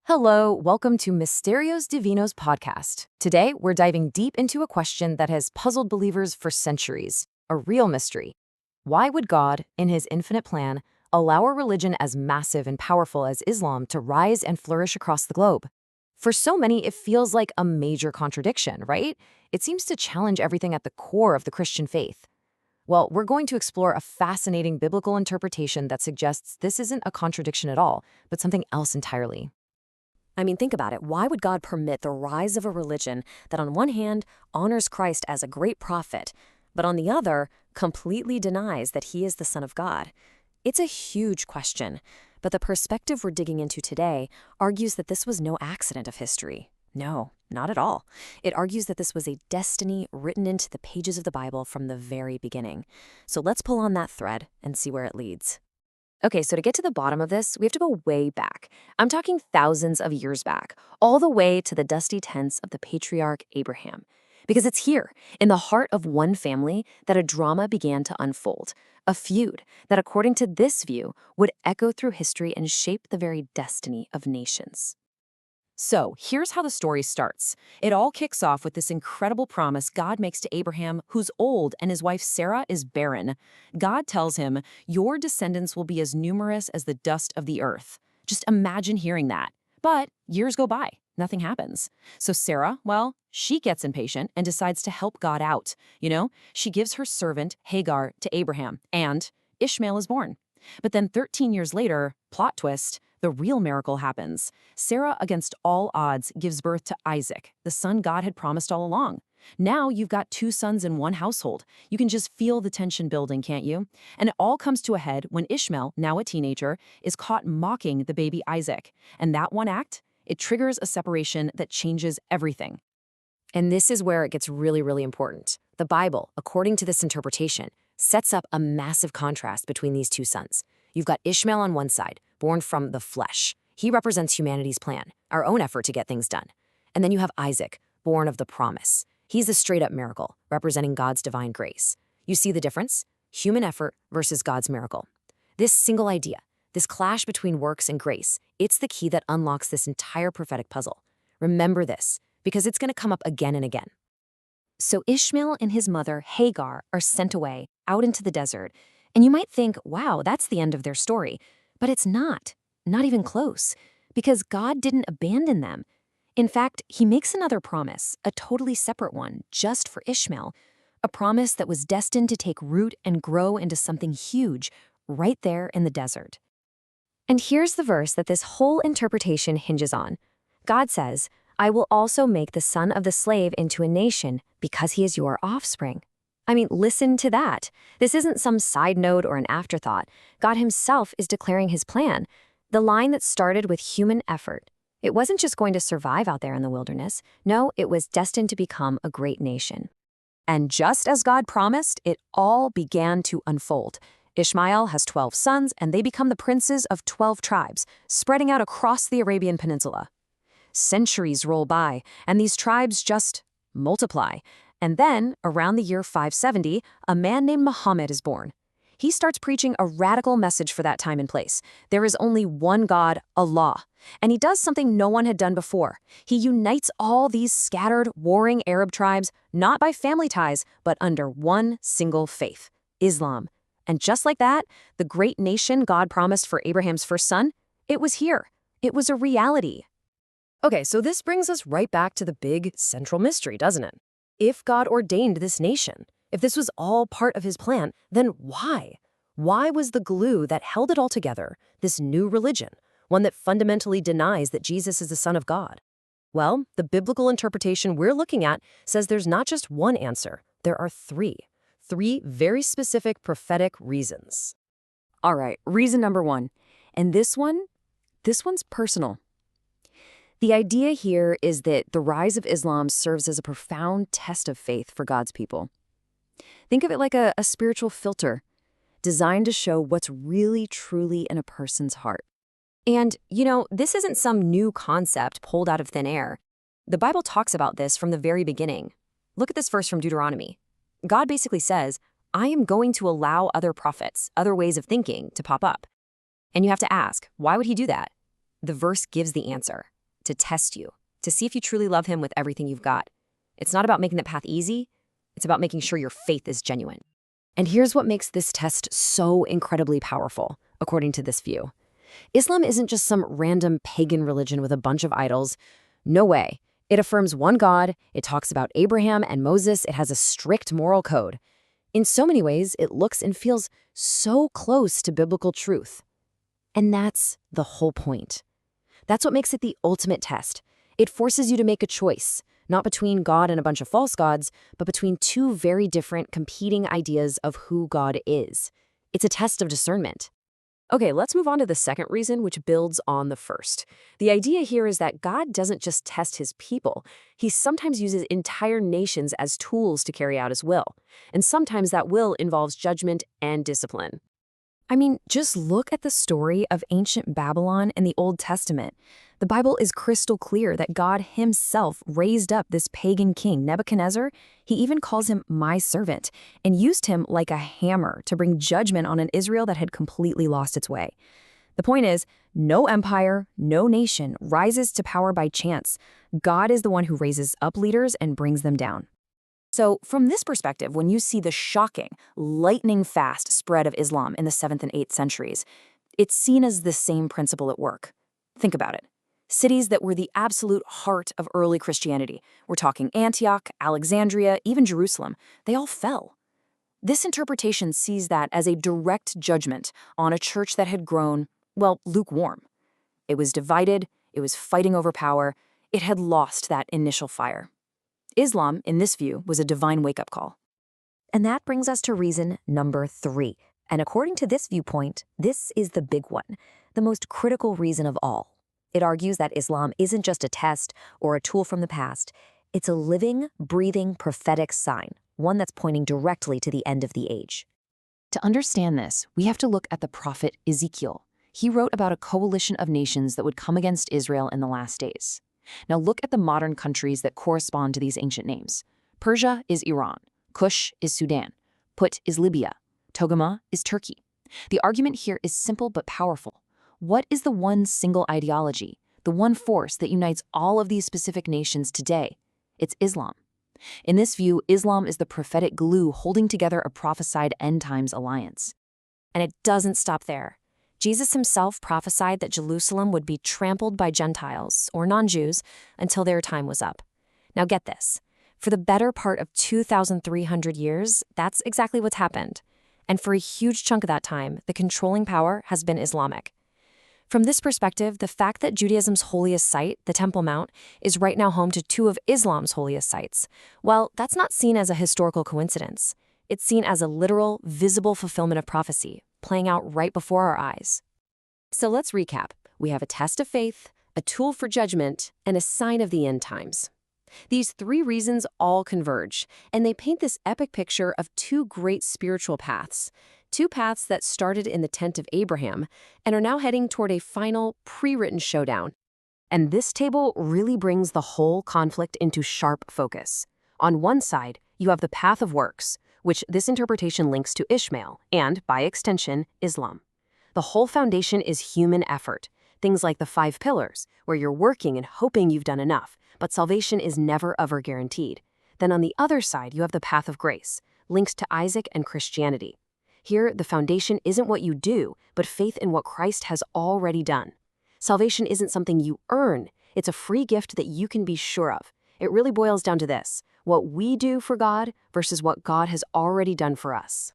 Hello, welcome to Misterios Divinos podcast. Today, we're diving deep into a question that has puzzled believers for centuries, a real mystery. Why would God, in his infinite plan, allow a religion as massive and powerful as Islam to rise and flourish across the globe? For so many, it feels like a major contradiction, right? It seems to challenge everything at the core of the Christian faith. Well, we're going to explore a fascinating biblical interpretation that suggests this isn't a contradiction at all, but something else entirely. I mean, think about it. Why would God permit the rise of a religion that on one hand honors Christ as a great prophet, but on the other completely denies that he is the Son of God? It's a huge question, but the perspective we're digging into today argues that this was no accident of history. No, not at all. It argues that this was a destiny written into the pages of the Bible from the very beginning. So let's pull on that thread and see where it leads. Okay, so to get to the bottom of this, we have to go way back. I'm talking thousands of years back, all the way to the dusty tents of the patriarch Abraham. Because it's here, in the heart of one family, that a drama began to unfold. A feud that, according to this view, would echo through history and shape the very destiny of nations. So, here's how the story starts. It all kicks off with this incredible promise God makes to Abraham, who's old and his wife Sarah is barren. God tells him, "Your descendants will be as numerous as the dust of the earth." Just imagine hearing that. But years go by. Nothing happens. So Sarah, well, she gets impatient and decides to help God out. She gives her servant Hagar to Abraham, and Ishmael is born. But then 13 years later, plot twist, the real miracle happens. Sarah, against all odds, gives birth to Isaac, the son God had promised all along. Now you've got two sons in one household. You can just feel the tension building, can't you? And it all comes to a head when Ishmael, now a teenager, is caught mocking the baby Isaac. And that one act, it triggers a separation that changes everything. And this is where it gets really, really important. The Bible, according to this interpretation, sets up a massive contrast between these two sons. You've got Ishmael on one side, born from the flesh. He represents humanity's plan, our own effort to get things done. And then you have Isaac, born of the promise. He's a straight-up miracle, representing God's divine grace. You see the difference? Human effort versus God's miracle. This single idea, this clash between works and grace, it's the key that unlocks this entire prophetic puzzle. Remember this, because it's going to come up again and again. So Ishmael and his mother, Hagar, are sent away, out into the desert. And you might think, wow, that's the end of their story. But it's not even close, because God didn't abandon them. In fact, he makes another promise, a totally separate one, just for Ishmael, a promise that was destined to take root and grow into something huge right there in the desert. And here's the verse that this whole interpretation hinges on. God says, "I will also make the son of the slave into a nation because he is your offspring." I mean, listen to that. This isn't some side note or an afterthought. God himself is declaring his plan. The line that started with human effort. It wasn't just going to survive out there in the wilderness. No, it was destined to become a great nation. And just as God promised, it all began to unfold. Ishmael has 12 sons, and they become the princes of 12 tribes, spreading out across the Arabian Peninsula. Centuries roll by, and these tribes just multiply. And then, around the year 570, a man named Muhammad is born. He starts preaching a radical message for that time and place. There is only one God, Allah. And he does something no one had done before. He unites all these scattered, warring Arab tribes, not by family ties, but under one single faith, Islam. And just like that, the great nation God promised for Abraham's first son, it was here. It was a reality. Okay, so this brings us right back to the big central mystery, doesn't it? If God ordained this nation, if this was all part of his plan, then why? Why was the glue that held it all together this new religion, one that fundamentally denies that Jesus is the Son of God? Well, the biblical interpretation we're looking at says there's not just one answer, there are three. Three very specific prophetic reasons. All right, reason number one. And this one's personal. The idea here is that the rise of Islam serves as a profound test of faith for God's people. Think of it like a spiritual filter, designed to show what's really, truly in a person's heart. And, this isn't some new concept pulled out of thin air. The Bible talks about this from the very beginning. Look at this verse from Deuteronomy. God basically says, I am going to allow other prophets, other ways of thinking to pop up. And you have to ask, why would he do that? The verse gives the answer. to test you, to see if you truly love him with everything you've got. It's not about making that path easy, it's about making sure your faith is genuine. And here's what makes this test so incredibly powerful, according to this view. Islam isn't just some random pagan religion with a bunch of idols. No way. It affirms one God, it talks about Abraham and Moses, it has a strict moral code. In so many ways, it looks and feels so close to biblical truth. And that's the whole point. That's what makes it the ultimate test. It forces you to make a choice, not between God and a bunch of false gods, but between two very different competing ideas of who God is. It's a test of discernment. Okay, let's move on to the second reason, which builds on the first. The idea here is that God doesn't just test his people. He sometimes uses entire nations as tools to carry out his will. And sometimes that will involves judgment and discipline. I mean, just look at the story of ancient Babylon in the Old Testament. The Bible is crystal clear that God himself raised up this pagan king, Nebuchadnezzar. He even calls him my servant, and used him like a hammer to bring judgment on an Israel that had completely lost its way. The point is, no empire, no nation rises to power by chance. God is the one who raises up leaders and brings them down. So from this perspective, when you see the shocking, lightning-fast spread of Islam in the 7th and 8th centuries, it's seen as the same principle at work. Think about it. Cities that were the absolute heart of early Christianity, we're talking Antioch, Alexandria, even Jerusalem, they all fell. This interpretation sees that as a direct judgment on a church that had grown, well, lukewarm. It was divided, it was fighting over power, it had lost that initial fire. Islam, in this view, was a divine wake-up call. And that brings us to reason number 3. And according to this viewpoint, this is the big one, the most critical reason of all. It argues that Islam isn't just a test or a tool from the past. It's a living, breathing, prophetic sign, one that's pointing directly to the end of the age. To understand this, we have to look at the prophet Ezekiel. He wrote about a coalition of nations that would come against Israel in the last days. Now look at the modern countries that correspond to these ancient names. Persia is Iran. Kush is Sudan. Put is Libya. Togarmah is Turkey. The argument here is simple but powerful. What is the one single ideology, the one force that unites all of these specific nations today? It's Islam. In this view, Islam is the prophetic glue holding together a prophesied end-times alliance. And it doesn't stop there. Jesus himself prophesied that Jerusalem would be trampled by Gentiles, or non-Jews, until their time was up. Now get this. For the better part of 2,300 years, that's exactly what's happened. And for a huge chunk of that time, the controlling power has been Islamic. From this perspective, the fact that Judaism's holiest site, the Temple Mount, is right now home to two of Islam's holiest sites, well, that's not seen as a historical coincidence. It's seen as a literal, visible fulfillment of prophecy, playing out right before our eyes. So let's recap. We have a test of faith, a tool for judgment, and a sign of the end times. These 3 reasons all converge, and they paint this epic picture of 2 great spiritual paths. 2 paths that started in the tent of Abraham and are now heading toward a final, pre-written showdown. And this table really brings the whole conflict into sharp focus. On one side, you have the path of works, which this interpretation links to Ishmael and, by extension, Islam. The whole foundation is human effort, things like the 5 pillars, where you're working and hoping you've done enough, but salvation is never ever guaranteed. Then on the other side, you have the path of grace, linked to Isaac and Christianity. Here, the foundation isn't what you do, but faith in what Christ has already done. Salvation isn't something you earn, it's a free gift that you can be sure of. It really boils down to this: what we do for God versus what God has already done for us.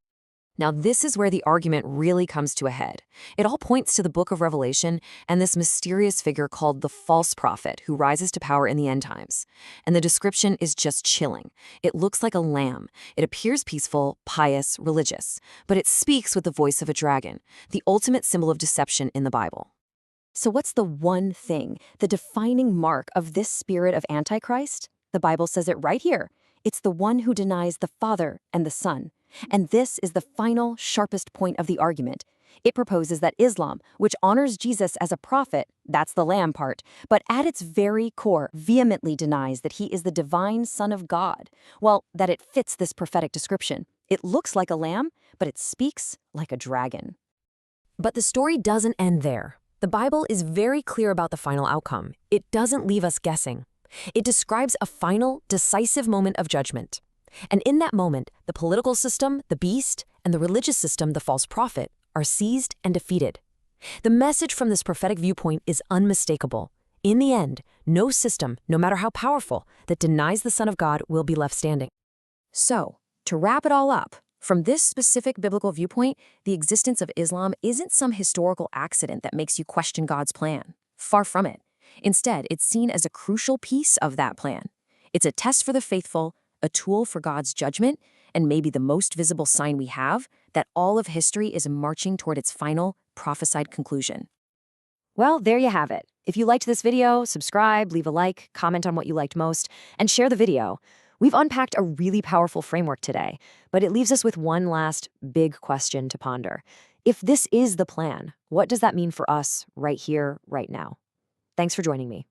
Now, this is where the argument really comes to a head. It all points to the book of Revelation and this mysterious figure called the false prophet who rises to power in the end times. And the description is just chilling. It looks like a lamb. It appears peaceful, pious, religious, but it speaks with the voice of a dragon, the ultimate symbol of deception in the Bible. So what's the one thing, the defining mark of this spirit of Antichrist? The Bible says it right here. It's the one who denies the Father and the Son. And this is the final, sharpest point of the argument. It proposes that Islam, which honors Jesus as a prophet, that's the lamb part, but at its very core vehemently denies that he is the divine Son of God. Well, that it fits this prophetic description. It looks like a lamb, but it speaks like a dragon. But the story doesn't end there. The Bible is very clear about the final outcome. It doesn't leave us guessing. It describes a final, decisive moment of judgment. And in that moment, the political system, the beast, and the religious system, the false prophet, are seized and defeated. The message from this prophetic viewpoint is unmistakable. In the end, no system, no matter how powerful, that denies the Son of God will be left standing. So, to wrap it all up, from this specific biblical viewpoint, the existence of Islam isn't some historical accident that makes you question God's plan. Far from it. Instead, it's seen as a crucial piece of that plan. It's a test for the faithful, a tool for God's judgment, and maybe the most visible sign we have that all of history is marching toward its final, prophesied conclusion. Well, there you have it. If you liked this video, subscribe, leave a like, comment on what you liked most, and share the video. We've unpacked a really powerful framework today, but it leaves us with one last big question to ponder. If this is the plan, what does that mean for us right here, right now? Thanks for joining me.